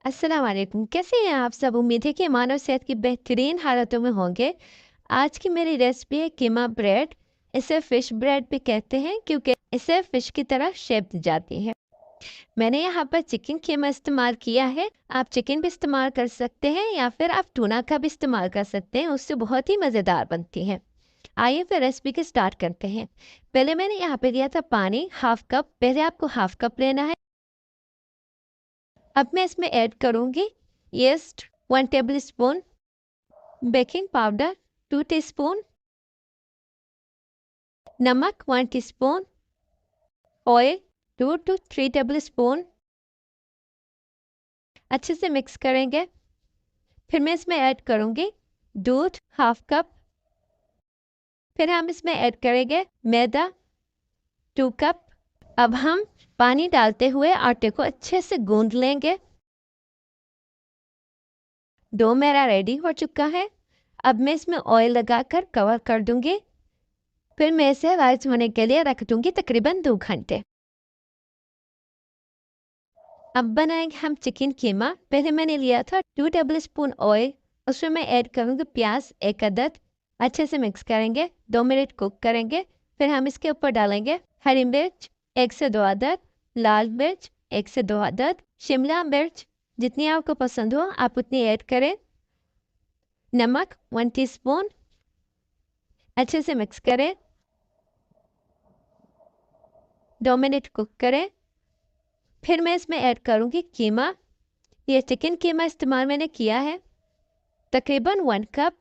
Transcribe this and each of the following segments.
अस्सलाम वालेकुम। कैसे हैं आप सब? उम्मीद है कि मानव सेहत की बेहतरीन हालतों में होंगे। आज की मेरी रेसिपी है कीमा ब्रेड। इसे फ़िश ब्रेड भी कहते हैं क्योंकि इसे फ़िश की तरह शेप दी जाती है। मैंने यहाँ पर चिकन कीमा इस्तेमाल किया है। आप चिकन भी इस्तेमाल कर सकते हैं या फिर आप टूना का भी इस्तेमाल कर सकते हैं, उससे बहुत ही मज़ेदार बनती है। आइए फिर रेसिपी के स्टार्ट करते हैं। पहले मैंने यहाँ पे लिया था पानी हाफ कप। पहले आपको हाफ कप लेना है। अब मैं इसमें ऐड करूँगी yeast 1 table spoon, baking powder 2 teaspoon, नमक 1 teaspoon, oil 2 to 3 table spoon. अच्छे से मिक्स करेंगे। फिर मैं इसमें ऐड करूँगी दूध हाफ कप। फिर हम इसमें ऐड करेंगे मैदा 2 कप। अब हम पानी डालते हुए आटे को अच्छे से गूंद लेंगे। डो मेरा रेडी हो चुका है। अब मैं इसमें ऑयल लगाकर कवर कर दूंगी। फिर मैं इसे राइस होने के लिए रख दूंगी तकरीबन 2 घंटे। अब बनाएंगे हम चिकन कीमा। पहले मैंने लिया था 2 टेबल स्पून ऑयल। उसमें मैं ऐड करूँगी प्याज 1 अदद। अच्छे से मिक्स करेंगे, 2 मिनट कुक करेंगे। फिर हम इसके ऊपर डालेंगे हरी मिर्च 1 से 2 अदद, लाल मिर्च 1 से 2 अदद, शिमला मिर्च जितनी आपको पसंद हो आप उतनी ऐड करें, नमक 1 टीस्पून। अच्छे से मिक्स करें, 2 मिनट कुक करें। फिर मैं इसमें ऐड करूँगी कीमा। ये चिकन कीमा इस्तेमाल मैंने किया है, तकरीबन 1 कप।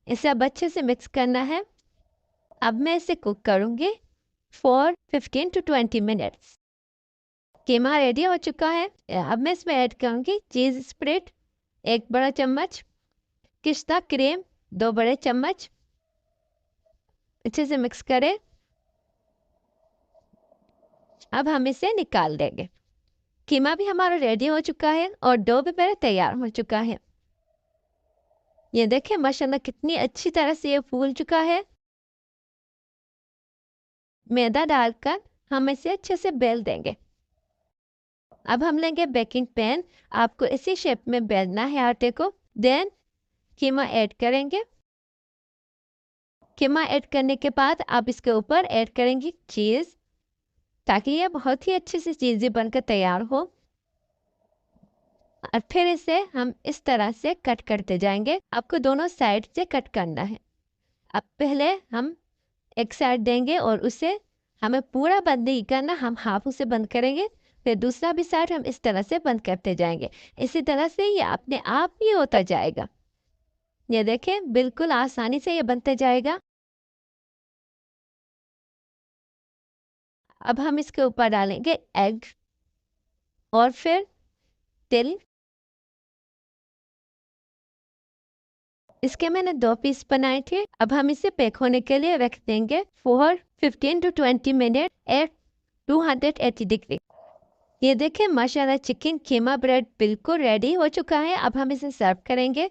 इसे अब अच्छे से मिक्स करना है। अब मैं इसे कुक करूँगी for 15 to 20 minutes. Keema ready हो चुका है। अब मैं इसमें ऐड करूँगी चीज़ स्प्रेड 1 बड़ा चम्मच, पिस्ता क्रीम 2 बड़े चम्मच। अच्छे से मिक्स करें। अब हम इसे निकाल देंगे। कीमा भी हमारा रेडी हो चुका है और डो भी मेरा तैयार हो चुका है। ये देखें माशाल्लाह कितनी अच्छी तरह से ये फूल चुका है। मैदा डालकर हम इसे अच्छे से बेल देंगे। अब हम लेंगे बेकिंग पैन। आपको इसी शेप में बेलना है आटे को। देन कीमा ऐड करेंगे। कीमा ऐड करने के बाद आप इसके ऊपर ऐड करेंगे चीज़, ताकि ये बहुत ही अच्छे से चीज़ी बनकर तैयार हो। और फिर इसे हम इस तरह से कट करते जाएंगे। आपको दोनों साइड से कट करना है। अब पहले हम एक साइड देंगे और उसे हमें पूरा बंद नहीं करना, हम हाफ उसे बंद करेंगे। फिर दूसरा भी साइड हम इस तरह से बंद करते जाएंगे। इसी तरह से ये अपने आप ही होता जाएगा। ये देखें बिल्कुल आसानी से ये बनते जाएगा। अब हम इसके ऊपर डालेंगे एग और फिर तिल। इसके मैंने 2 पीस बनाए थे। अब हम इसे पैक होने के लिए रख देंगे for 15 to 20 minute at 280 degree. ये देखें माशाल्लाह चिकन कीमा ब्रेड बिल्कुल रेडी हो चुका है। अब हम इसे सर्व करेंगे।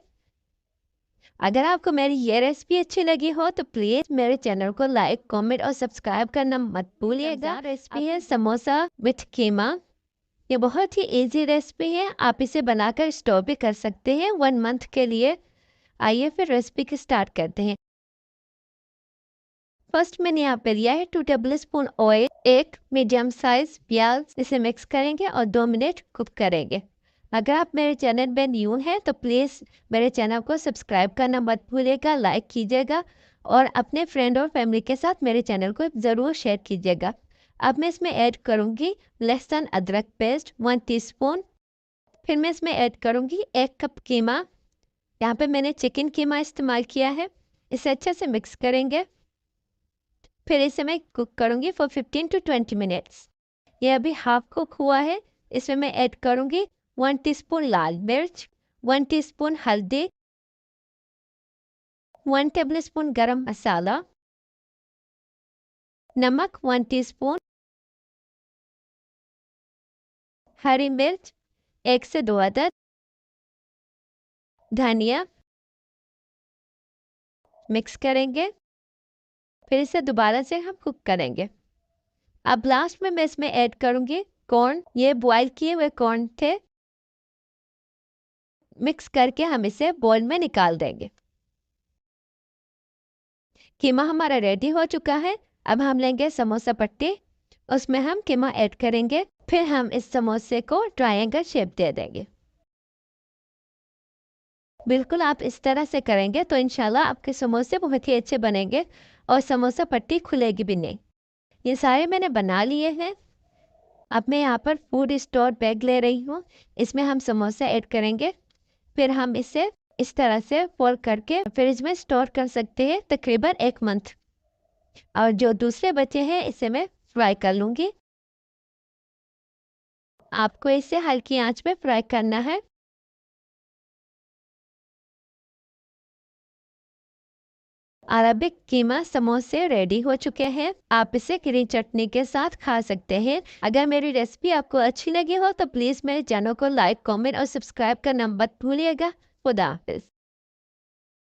अगर आपको मेरी ये रेसिपी अच्छी लगी हो तो प्लीज़ मेरे चैनल को लाइक, कमेंट और सब्सक्राइब करना मत भूलिएगा। रेसिपी है समोसा विथ कीमा। ये बहुत ही इजी रेसिपी है। आप इसे बनाकर स्टोर भी कर सकते हैं 1 मंथ के लिए। आइए फिर रेसिपी की स्टार्ट करते हैं। फर्स्ट मैंने यहाँ पे लिया है 2 टेबल स्पून ऑयल, एक मीडियम साइज प्याज। इसे मिक्स करेंगे और 2 मिनट कुक करेंगे। अगर आप मेरे चैनल में न्यू हैं तो प्लीज़ मेरे चैनल को सब्सक्राइब करना मत भूलिएगा, लाइक कीजिएगा और अपने फ्रेंड और फैमिली के साथ मेरे चैनल को ज़रूर शेयर कीजिएगा। अब मैं इसमें ऐड करूँगी लहसुन अदरक पेस्ट 1 टीस्पून। फिर मैं इसमें ऐड करूँगी 1 कप कीमा। यहाँ पे मैंने चिकन कीमा इस्तेमाल किया है। इसे अच्छे से मिक्स करेंगे। फिर इसे मैं कुक करूँगी फॉर 15 to 20 मिनट्स। ये अभी हाफ कुक हुआ है। इसमें मैं ऐड करूँगी 1 टीस्पून लाल मिर्च, 1 टीस्पून हल्दी, 1 टेबल स्पून गरम मसाला, नमक 1 टीस्पून, हरी मिर्च 1 से 2 अदद, धनिया। मिक्स करेंगे। फिर इसे दोबारा से हम कुक करेंगे। अब लास्ट में मैं इसमें ऐड करूँगी कॉर्न। ये बॉयल किए हुए कॉर्न थे। मिक्स करके हम इसे बोल में निकाल देंगे। कीमा हमारा रेडी हो चुका है। अब हम लेंगे समोसा पट्टी, उसमें हम कीमा ऐड करेंगे, फिर हम इस समोसे को ट्रायंगल शेप दे देंगे। बिल्कुल आप इस तरह से करेंगे तो इंशाल्लाह आपके समोसे बहुत ही अच्छे बनेंगे और समोसा पट्टी खुलेगी भी नहीं। ये सारे मैंने बना लिए हैं। अब मैं यहाँ पर फूड स्टोर बैग ले रही हूँ, इसमें हम समोसा ऐड करेंगे, फिर हम इसे इस तरह से फोल्ड करके फ्रिज में स्टोर कर सकते हैं तकरीबन 1 मंथ। और जो दूसरे बचे हैं इसे मैं फ्राई कर लूँगी। आपको इसे हल्की आंच में फ्राई करना है। अरबिक कीमा समोसे रेडी हो चुके हैं। आप इसे ग्रीन चटनी के साथ खा सकते हैं। अगर मेरी रेसिपी आपको अच्छी लगी हो तो प्लीज़ मेरे चैनल को लाइक, कमेंट और सब्सक्राइब करना मत भूलिएगा। खुदा हाफिज़।